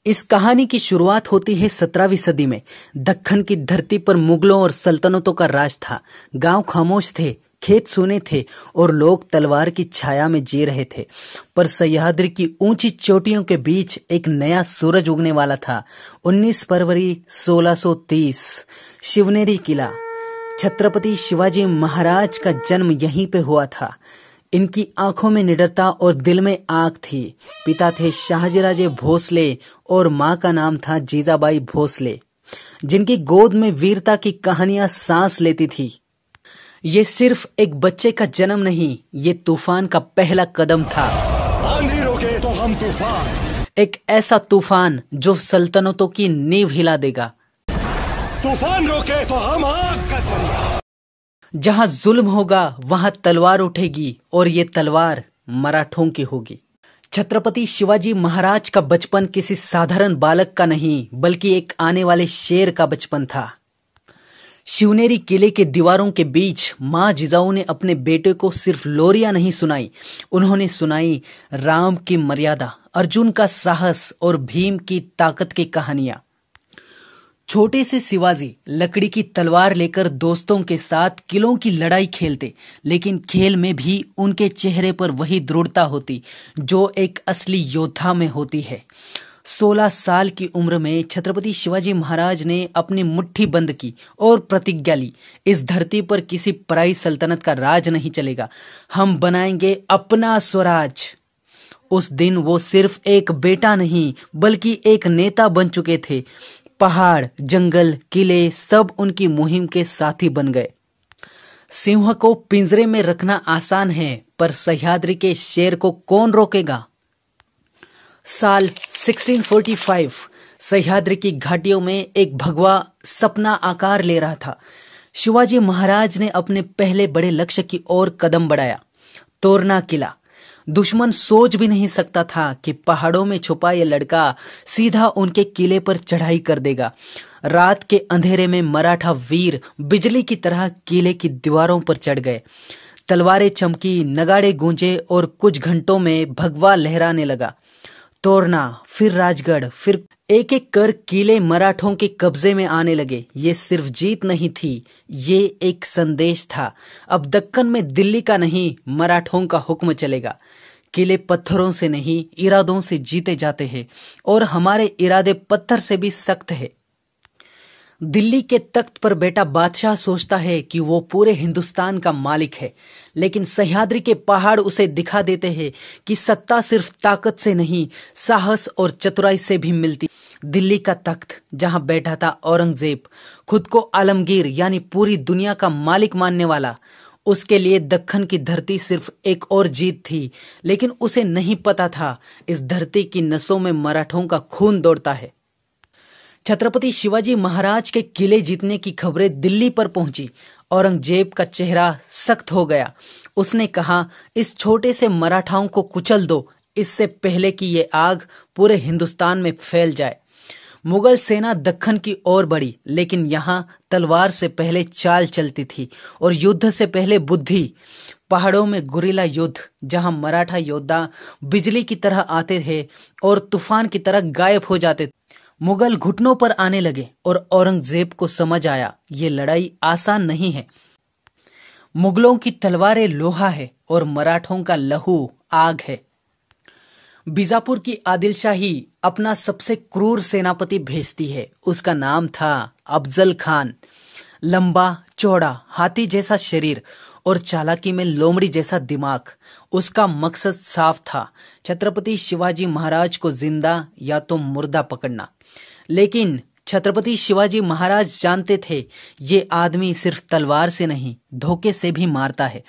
इस कहानी की शुरुआत होती है 17वीं सदी में। दक्खन की धरती पर मुगलों और सल्तनतों का राज था। गांव खामोश थे, खेत सूने थे और लोग तलवार की छाया में जी रहे थे। पर सह्याद्री की ऊंची चोटियों के बीच एक नया सूरज उगने वाला था। 19 फरवरी 1630, शिवनेरी किला। छत्रपति शिवाजी महाराज का जन्म यहीं पे हुआ था। इनकी आंखों में निडरता और दिल में आग थी। पिता थे शाहजीराजे भोसले और मां का नाम था जीजाबाई भोसले, जिनकी गोद में वीरता की कहानियां सांस लेती थी। ये सिर्फ एक बच्चे का जन्म नहीं, ये तूफान का पहला कदम था। आंधी रोके तो हम तूफान, एक ऐसा तूफान जो सल्तनतों की नींव हिला देगा। तूफान रोके तो हम आग का दरिया। जहां जुल्म होगा वहां तलवार उठेगी और ये तलवार मराठों की होगी। छत्रपति शिवाजी महाराज का बचपन किसी साधारण बालक का नहीं, बल्कि एक आने वाले शेर का बचपन था। शिवनेरी किले के दीवारों के बीच मां जिजाऊ ने अपने बेटे को सिर्फ लोरियां नहीं सुनाई, उन्होंने सुनाई राम की मर्यादा, अर्जुन का साहस और भीम की ताकत की कहानियां। छोटे से शिवाजी लकड़ी की तलवार लेकर दोस्तों के साथ किलों की लड़ाई खेलते, लेकिन खेल में भी उनके चेहरे पर वही दृढ़ता होती जो एक असली योद्धा में होती है। 16 साल की उम्र में छत्रपति शिवाजी महाराज ने अपनी मुट्ठी बंद की और प्रतिज्ञा ली, इस धरती पर किसी पराई सल्तनत का राज नहीं चलेगा, हम बनाएंगे अपना स्वराज। उस दिन वो सिर्फ एक बेटा नहीं, बल्कि एक नेता बन चुके थे। पहाड़, जंगल, किले सब उनकी मुहिम के साथी बन गए। सिंह को पिंजरे में रखना आसान है, पर सह्याद्री के शेर को कौन रोकेगा। साल 1645, सह्याद्री की घाटियों में एक भगवा सपना आकार ले रहा था। शिवाजी महाराज ने अपने पहले बड़े लक्ष्य की ओर कदम बढ़ाया, तोरना किला। दुश्मन सोच भी नहीं सकता था कि पहाड़ों में छुपा यह लड़का सीधा उनके किले पर चढ़ाई कर देगा। रात के अंधेरे में मराठा वीर बिजली की तरह किले की दीवारों पर चढ़ गए। तलवारें चमकी, नगाड़े गूंजे और कुछ घंटों में भगवा लहराने लगा। तोरना, फिर राजगढ़, फिर एक एक कर किले मराठों के कब्जे में आने लगे। ये सिर्फ जीत नहीं थी, ये एक संदेश था। अब दक्कन में दिल्ली का नहीं, मराठों का हुक्म चलेगा। किले पत्थरों से नहीं, इरादों से जीते जाते हैं, और हमारे इरादे पत्थर से भी सख्त है। दिल्ली के तख्त पर बैठा बादशाह सोचता है कि वो पूरे हिंदुस्तान का मालिक है, लेकिन सह्याद्री के पहाड़ उसे दिखा देते हैं कि सत्ता सिर्फ ताकत से नहीं, साहस और चतुराई से भी मिलती। दिल्ली का तख्त जहां बैठा था औरंगजेब, खुद को आलमगीर यानी पूरी दुनिया का मालिक मानने वाला, उसके लिए दक्खन की धरती सिर्फ एक और जीत थी। लेकिन उसे नहीं पता था इस धरती की नसों में मराठों का खून दौड़ता है। छत्रपति शिवाजी महाराज के किले जीतने की खबरें दिल्ली पर पहुंची। औरंगजेब का चेहरा सख्त हो गया। उसने कहा, इस छोटे से मराठाओं को कुचल दो, इससे पहले कि ये आग पूरे हिंदुस्तान में फैल जाए। मुगल सेना दक्खन की ओर बढ़ी, लेकिन यहाँ तलवार से पहले चाल चलती थी और युद्ध से पहले बुद्धि। पहाड़ों में गुरिल्ला युद्ध, जहां मराठा योद्धा बिजली की तरह आते थे और तूफान की तरह गायब हो जाते थे। मुगल घुटनों पर आने लगे और औरंगजेब को समझ आया, ये लड़ाई आसान नहीं है। मुगलों की तलवारें लोहा है और मराठों का लहू आग है। बीजापुर की आदिलशाही अपना सबसे क्रूर सेनापति भेजती है। उसका नाम था अफजल खान। लंबा चौड़ा, हाथी जैसा शरीर और चालाकी में लोमड़ी जैसा दिमाग। उसका मकसद साफ था, छत्रपति शिवाजी महाराज को जिंदा या तो मुर्दा पकड़ना। लेकिन छत्रपति शिवाजी महाराज जानते थे ये आदमी सिर्फ तलवार से नहीं, धोखे से भी मारता है।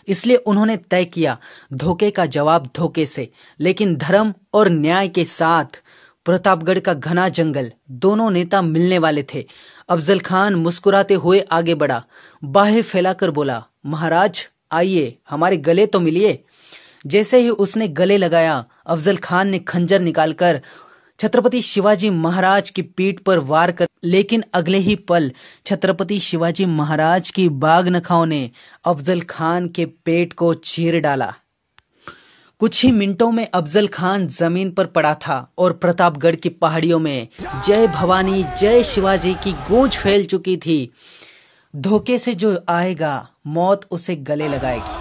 इसलिए उन्होंने तय किया, धोखे का जवाब धोखे से, लेकिन धर्म और न्याय के साथ। प्रतापगढ़ का घना जंगल, दोनों नेता मिलने वाले थे। अफजल खान मुस्कुराते हुए आगे बढ़ा, बाहें फैलाकर बोला, महाराज आइए, हमारे गले तो मिलिए। जैसे ही उसने गले लगाया, अफजल खान ने खंजर निकालकर छत्रपति शिवाजी महाराज की पीठ पर वार कर, लेकिन अगले ही पल छत्रपति शिवाजी महाराज की बाघ नखाओं ने अफजल खान के पेट को चीर डाला। कुछ ही मिनटों में अफजल खान जमीन पर पड़ा था और प्रतापगढ़ की पहाड़ियों में जय भवानी जय शिवाजी की गूंज फैल चुकी थी। धोखे से जो आएगा मौत उसे गले लगाएगी।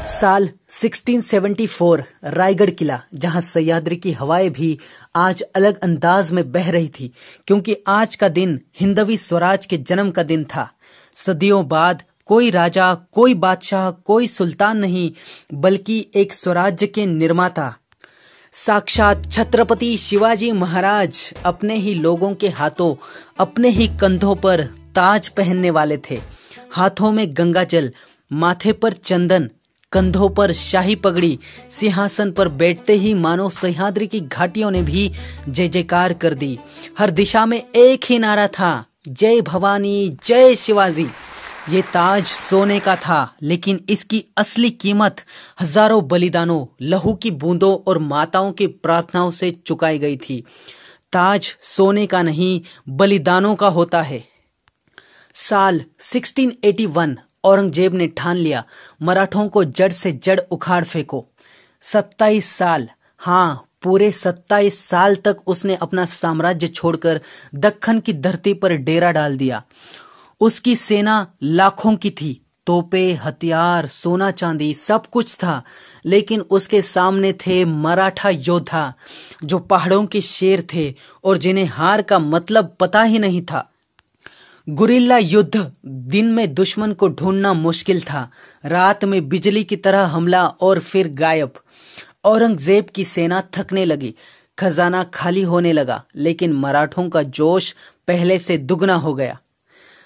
साल 1674 रायगढ़ किला, जहां सह्याद्री की हवाएं भी आज अलग अंदाज में बह रही थी, क्योंकि आज का दिन हिंदवी स्वराज के जन्म का दिन था। सदियों बाद कोई राजा, कोई बादशाह, कोई सुल्तान नहीं, बल्कि एक स्वराज्य के निर्माता साक्षात छत्रपति शिवाजी महाराज अपने ही लोगों के हाथों, अपने ही कंधों पर ताज पहनने वाले थे। हाथों में गंगाजल, माथे पर चंदन, कंधों पर शाही पगड़ी, सिंहासन पर बैठते ही मानो सह्याद्री की घाटियों ने भी जय जयकार कर दी। हर दिशा में एक ही नारा था, जय भवानी जय शिवाजी। ये ताज सोने का था, लेकिन इसकी असली कीमत हजारों बलिदानों, लहू की बूंदों और माताओं की प्रार्थनाओं से चुकाई गई थी। ताज सोने का नहीं, बलिदानों का होता है। साल 1681 औरंगजेब ने ठान लिया, मराठों को जड़ से जड़ उखाड़ फेंको। 27 साल, हाँ पूरे 27 साल तक उसने अपना साम्राज्य छोड़कर दक्खन की धरती पर डेरा डाल दिया। उसकी सेना लाखों की थी, तोपें, हथियार, सोना चांदी सब कुछ था, लेकिन उसके सामने थे मराठा योद्धा जो पहाड़ों के शेर थे और जिन्हें हार का मतलब पता ही नहीं था। गुरिल्ला युद्ध, दिन में दुश्मन को ढूंढना मुश्किल था, रात में बिजली की तरह हमला और फिर गायब। औरंगजेब की सेना थकने लगी, खजाना खाली होने लगा, लेकिन मराठों का जोश पहले से दुगना हो गया।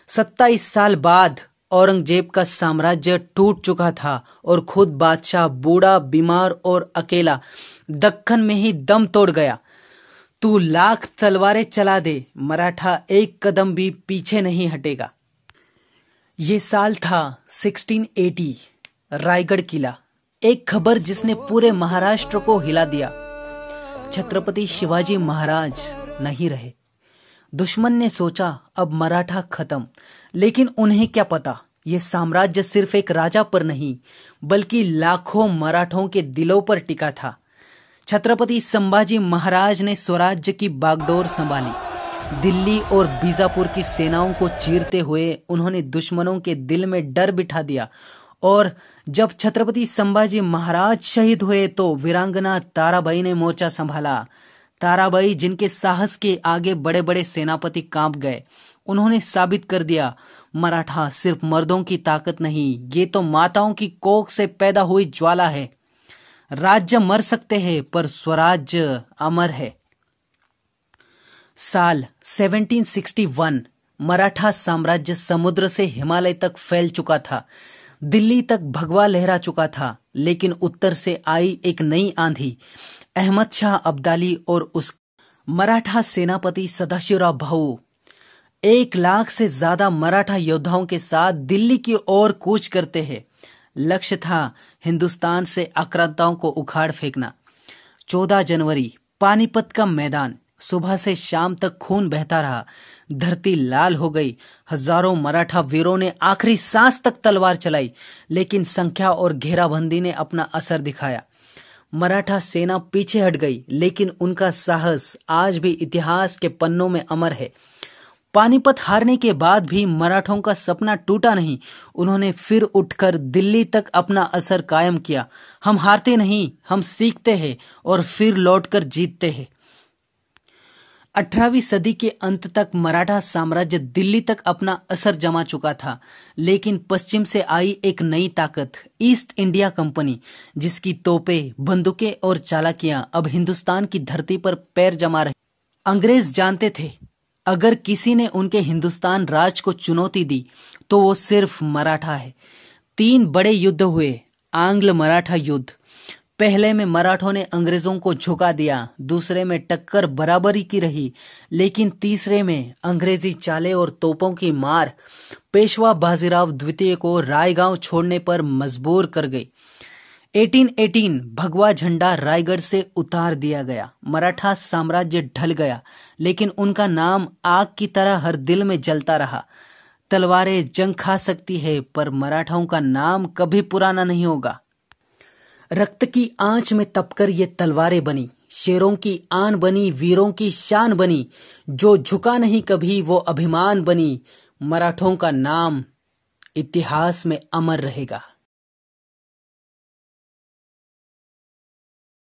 27 साल बाद औरंगजेब का साम्राज्य टूट चुका था और खुद बादशाह बूढ़ा, बीमार और अकेला दक्खन में ही दम तोड़ गया। तू लाख तलवारें चला दे, मराठा एक कदम भी पीछे नहीं हटेगा। ये साल था 1680। रायगढ़ किला, एक खबर जिसने पूरे महाराष्ट्र को हिला दिया। छत्रपति शिवाजी महाराज नहीं रहे। दुश्मन ने सोचा अब मराठा खत्म, लेकिन उन्हें क्या पता, ये साम्राज्य सिर्फ एक राजा पर नहीं, बल्कि लाखों मराठों के दिलों पर टिका था। छत्रपति संभाजी महाराज ने स्वराज्य की बागडोर संभाली। दिल्ली और बीजापुर की सेनाओं को चीरते हुए उन्होंने दुश्मनों के दिल में डर बिठा दिया। और जब छत्रपति संभाजी महाराज शहीद हुए तो वीरांगना ताराबाई ने मोर्चा संभाला। ताराबाई, जिनके साहस के आगे बड़े बड़े सेनापति कांप गए। उन्होंने साबित कर दिया, मराठा सिर्फ मर्दों की ताकत नहीं, ये तो माताओं की कोख से पैदा हुई ज्वाला है। राज्य मर सकते हैं पर स्वराज्य अमर है। साल 1761 मराठा साम्राज्य समुद्र से हिमालय तक फैल चुका था। दिल्ली तक भगवा लहरा चुका था, लेकिन उत्तर से आई एक नई आंधी, अहमद शाह अब्दाली और उस मराठा सेनापति सदाशिवराव भाऊ 1 लाख से ज्यादा मराठा योद्धाओं के साथ दिल्ली की ओर कूच करते हैं। लक्ष्य था हिंदुस्तान से आक्रांताओं को उखाड़ फेंकना। 14 जनवरी, पानीपत का मैदान, सुबह से शाम तक खून बहता रहा। धरती लाल हो गई। हजारों मराठा वीरों ने आखिरी सांस तक तलवार चलाई, लेकिन संख्या और घेराबंदी ने अपना असर दिखाया। मराठा सेना पीछे हट गई, लेकिन उनका साहस आज भी इतिहास के पन्नों में अमर है। पानीपत हारने के बाद भी मराठों का सपना टूटा नहीं। उन्होंने फिर उठकर दिल्ली तक अपना असर कायम किया। हम हारते नहीं, हम सीखते हैं और फिर लौटकर जीतते हैं। 18वीं सदी के अंत तक मराठा साम्राज्य दिल्ली तक अपना असर जमा चुका था, लेकिन पश्चिम से आई एक नई ताकत, ईस्ट इंडिया कंपनी, जिसकी तोपें, बंदूकें और चालाकियां अब हिंदुस्तान की धरती पर पैर जमा रही। अंग्रेज जानते थे, अगर किसी ने उनके हिंदुस्तान राज को चुनौती दी तो वो सिर्फ मराठा है। 3 बड़े युद्ध हुए। आंग्ल मराठा युद्ध, पहले में मराठों ने अंग्रेजों को झुका दिया, दूसरे में टक्कर बराबरी की रही, लेकिन तीसरे में अंग्रेजी चाले और तोपों की मार पेशवा बाजीराव द्वितीय को रायगांव छोड़ने पर मजबूर कर गई। 1818 भगवा झंडा रायगढ़ से उतार दिया गया। मराठा साम्राज्य ढल गया, लेकिन उनका नाम आग की तरह हर दिल में जलता रहा। तलवारें जंग खा सकती है, पर मराठाओं का नाम कभी पुराना नहीं होगा। रक्त की आंच में तपकर ये तलवारें बनी, शेरों की आन बनी, वीरों की शान बनी, जो झुका नहीं कभी वो अभिमान बनी। मराठों का नाम इतिहास में अमर रहेगा।